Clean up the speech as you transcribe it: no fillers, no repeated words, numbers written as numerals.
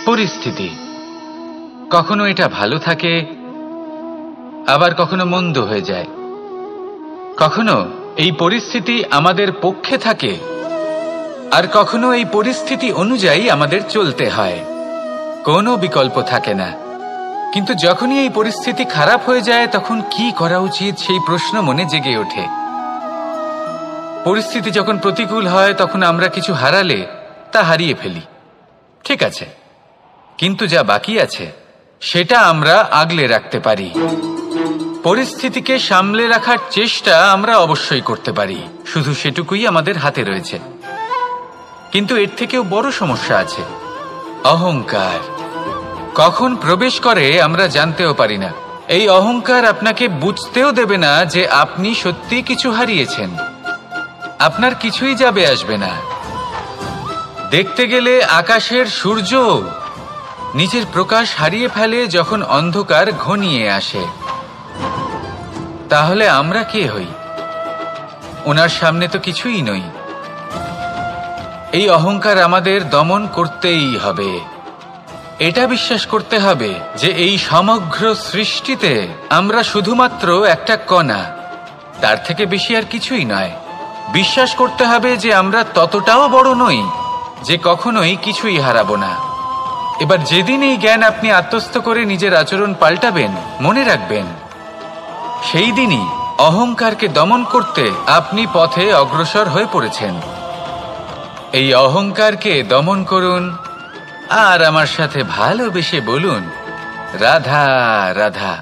পরিস্থিতি কখনো এটা ভালো থাকে, আবার কখনো মন্দ হয়ে যায়। কখনো এই পরিস্থিতি আমাদের পক্ষে থাকে, আর কখনো এই পরিস্থিতি অনুযায়ী আমাদের চলতে হয়। কোনো বিকল্প থাকে না। কিন্তু যখনই এই পরিস্থিতি খারাপ হয়ে যায়, তখন কি করা উচিত সেই প্রশ্ন মনে জেগে ওঠে। পরিস্থিতি যখন প্রতিকূল হয়, তখন আমরা কিছু হারালে তা হারিয়ে ফেলি, ঠিক আছে, কিন্তু যা বাকি আছে সেটা আমরা আগলে রাখতে পারি। পরিস্থিতিকে সামলে রাখার চেষ্টা আমরা অবশ্যই করতে পারি, শুধু সেটুকুই আমাদের হাতে রয়েছে। কিন্তু এর থেকেও বড় সমস্যা আছে, অহংকার। কখন প্রবেশ করে আমরা জানতেও পারি না। এই অহংকার আপনাকে বুঝতেও দেবে না যে আপনি সত্যি কিছু হারিয়েছেন। আপনার কিছুই যাবে আসবে না। দেখতে গেলে আকাশের সূর্য নিজের প্রকাশ হারিয়ে ফেলে যখন অন্ধকার ঘনিয়ে আসে। তাহলে আমরা কে হই? ওনার সামনে তো কিছুই নই। এই অহংকার আমাদের দমন করতেই হবে। এটা বিশ্বাস করতে হবে যে এই সমগ্র সৃষ্টিতে আমরা শুধুমাত্র একটা কণা, তার থেকে বেশি আর কিছুই নয়। বিশ্বাস করতে হবে যে আমরা ততটাও বড় নই যে কখনোই কিছুই হারাবো না। এবার যেদিন এই জ্ঞান আপনি আত্মস্থ করে নিজের আচরণ পাল্টাবেন, মনে রাখবেন সেই দিনই অহংকারকে দমন করতে আপনি পথে অগ্রসর হয়ে পড়েছেন। এই অহংকারকে দমন করুন আর আমার সাথে ভালোবেসে বলুন, রাধা রাধা।